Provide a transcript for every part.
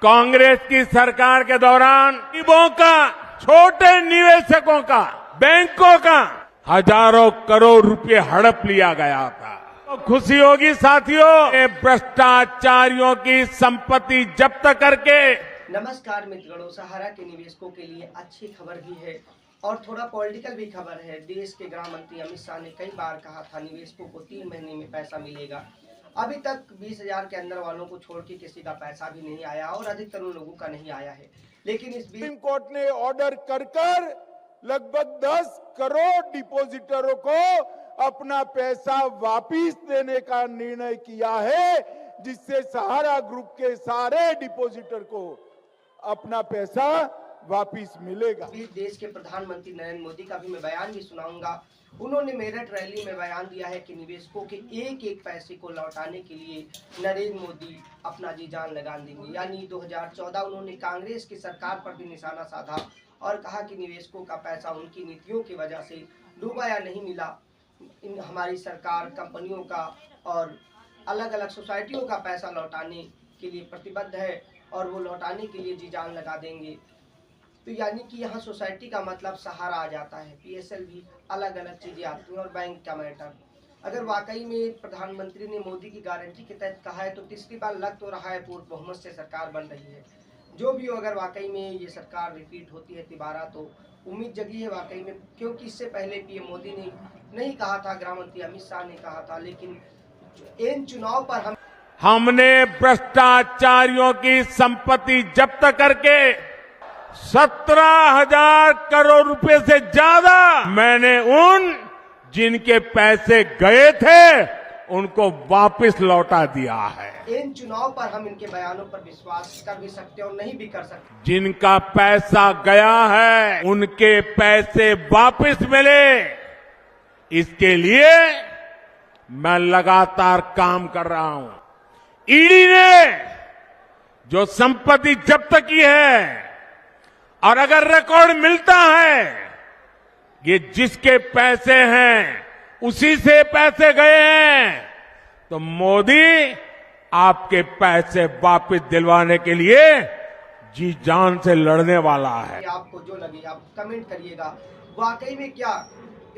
कांग्रेस की सरकार के दौरान गरीबों का, छोटे निवेशकों का, बैंकों का हजारों करोड़ रुपए हड़प लिया गया था। तो खुशी होगी साथियों, ये भ्रष्टाचारियों की संपत्ति जब्त करके। नमस्कार मित्रगणों, सहारा के निवेशकों के लिए अच्छी खबर भी है और थोड़ा पॉलिटिकल भी खबर है। देश के गृह मंत्री अमित शाह ने कई बार कहा था निवेशकों को 3 महीने में पैसा मिलेगा। अभी तक 20,000 के अंदर वालों को छोड़ के किसी का पैसा भी नहीं आया और अधिकतर उन लोगों का नहीं आया है। लेकिन इस बीच सुप्रीम कोर्ट ने ऑर्डर कर लगभग 10 करोड़ डिपॉजिटरों को अपना पैसा वापिस देने का निर्णय किया है, जिससे सहारा ग्रुप के सारे डिपॉजिटर को अपना पैसा वापिस मिलेगा। देश के प्रधानमंत्री नरेंद्र मोदी का भी मैं बयान भी सुनाऊंगा। उन्होंने मेरठ रैली में बयान दिया है कि निवेशकों के एक एक पैसे को लौटाने के लिए नरेंद्र मोदी अपना जी जान लगा देंगे। यानी 2014 उन्होंने कांग्रेस की सरकार पर भी निशाना साधा और कहा कि निवेशकों का पैसा उनकी नीतियों की वजह से डूबा या नहीं मिला। हमारी सरकार कंपनियों का और अलग अलग सोसाइटियों का पैसा लौटाने के लिए प्रतिबद्ध है और वो लौटाने के लिए जी जान लगा देंगे। तो यानी कि यहाँ सोसाइटी का मतलब सहारा आ जाता है, पीएसएल भी अलग अलग चीजें आती हैं और बैंक का मैटर। अगर वाकई में प्रधानमंत्री ने मोदी की गारंटी के तहत कहा है तो तीसरी बार लग तो रहा है पूर्ण बहुमत से सरकार बन रही है। जो भी हो, अगर वाकई में ये सरकार रिपीट होती है दोबारा तो उम्मीद जगी है वाकई में, क्योंकि इससे पहले पीएम मोदी ने नहीं कहा था, गृह मंत्री अमित शाह ने कहा था, लेकिन इन चुनाव पर हमने भ्रष्टाचारियों की संपत्ति जब्त करके 17,000 करोड़ रुपए से ज्यादा मैंने उन जिनके पैसे गए थे उनको वापस लौटा दिया है। इन चुनाव पर हम इनके बयानों पर विश्वास कर भी सकते और नहीं भी कर सकते। जिनका पैसा गया है उनके पैसे वापस मिले, इसके लिए मैं लगातार काम कर रहा हूं। ईडी ने जो संपत्ति जब्त की है और अगर रिकॉर्ड मिलता है ये जिसके पैसे हैं उसी से पैसे गए हैं, तो मोदी आपके पैसे वापस दिलवाने के लिए जी जान से लड़ने वाला है। आपको जो लगे आप कमेंट करिएगा। वाकई में क्या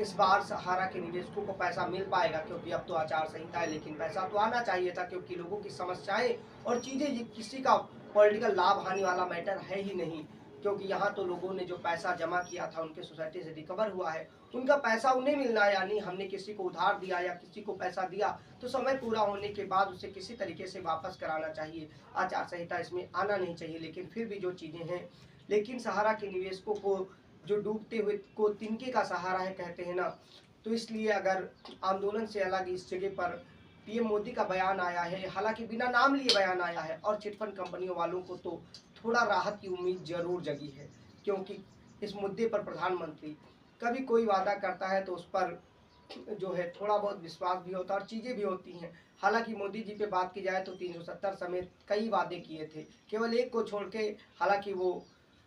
इस बार सहारा के निवेशकों को पैसा मिल पाएगा? क्योंकि अब तो आचार संहिता है, लेकिन पैसा तो आना चाहिए था, क्योंकि लोगों की समस्याएं और चीजें ये किसी का पॉलिटिकल लाभ हानि वाला मैटर है ही नहीं। क्योंकि यहाँ तो लोगों ने जो पैसा जमा किया था उनके सोसाइटी से रिकवर हुआ है, उनका पैसा उन्हें मिलना है। यानी हमने किसी को उधार दिया या किसी को पैसा दिया तो समय पूरा होने के बाद उसे किसी तरीके से वापस कराना चाहिए। आचार संहिता इसमें आना नहीं चाहिए, लेकिन फिर भी जो चीजें हैं। लेकिन सहारा के निवेशकों को जो डूबते हुए को तिनके का सहारा है कहते हैं ना, तो इसलिए अगर आंदोलन से अलग इस जगह पर पीएम मोदी का बयान आया है, हालांकि बिना नाम लिए बयान आया है, और चिटफंड कंपनियों वालों को तो थोड़ा राहत की उम्मीद जरूर जगी है। क्योंकि इस मुद्दे पर प्रधानमंत्री कभी कोई वादा करता है तो उस पर जो है थोड़ा बहुत विश्वास भी होता है और चीजें भी होती हैं। हालांकि मोदी जी पे बात की जाए तो 370 समेत कई वादे किए थे, केवल एक को छोड़ के। हालांकि वो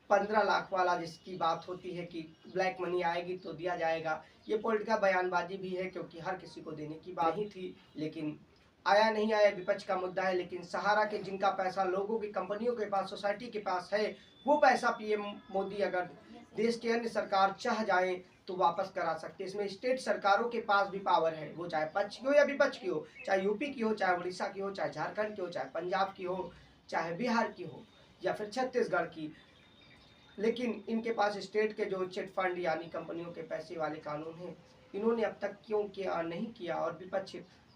15 लाख वाला जिसकी बात होती है कि ब्लैक मनी आएगी तो दिया जाएगा, ये पॉलिटिकल बयानबाजी भी है, क्योंकि हर किसी को देने की बात ही थी। लेकिन आया नहीं आया विपक्ष का मुद्दा है। लेकिन सहारा के जिनका पैसा लोगों की, कंपनियों के पास, सोसाइटी के पास है, वो पैसा पीएम मोदी अगर देश के अन्य सरकार चाह जाए तो वापस करा सकते। इसमें स्टेट सरकारों के पास भी पावर है, वो चाहे पक्ष की हो या विपक्ष की हो, चाहे यूपी की हो, चाहे उड़ीसा की हो, चाहे झारखंड की हो, चाहे पंजाब की हो, चाहे बिहार की हो या फिर छत्तीसगढ़ की। लेकिन इनके पास स्टेट के जो चिट फंड यानी कंपनियों के पैसे वाले कानून हैं, इन्होंने अब तक क्यों किया नहीं किया, और विपक्ष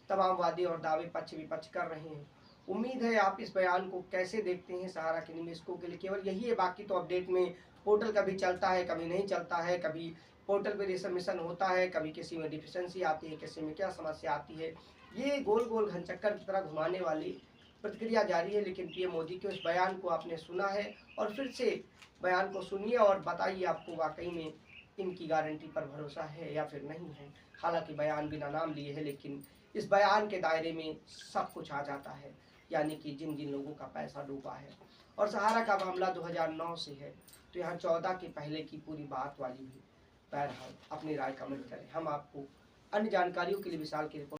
तमाम वादे और दावे पक्ष विपक्ष कर रहे हैं। उम्मीद है आप इस बयान को कैसे देखते हैं सहारा के निवेशकों के लिए केवल यही है। बाकी तो अपडेट में पोर्टल कभी चलता है, कभी नहीं चलता है, कभी पोर्टल पे रिसबमिशन होता है, कभी किसी में डिफिशिएंसी आती है, किसी में क्या समस्या आती है। ये गोल गोल घनचक्कर की तरह घुमाने वाली प्रतिक्रिया जारी है। लेकिन पीएम मोदी के उस बयान को आपने सुना है और फिर से बयान को सुनिए और बताइए आपको वाकई में इनकी गारंटी पर भरोसा है या फिर नहीं है। हालांकि बयान बिना नाम लिए है, लेकिन इस बयान के दायरे में सब कुछ आ जाता है। यानी कि जिन जिन लोगों का पैसा डूबा है, और सहारा का मामला 2009 से है, तो यहाँ 14 के पहले की पूरी बात वाली भी। बहरहाल अपनी राय कमेंट करें। हम आपको अन्य जानकारियों के लिए विशाल की रिपोर्ट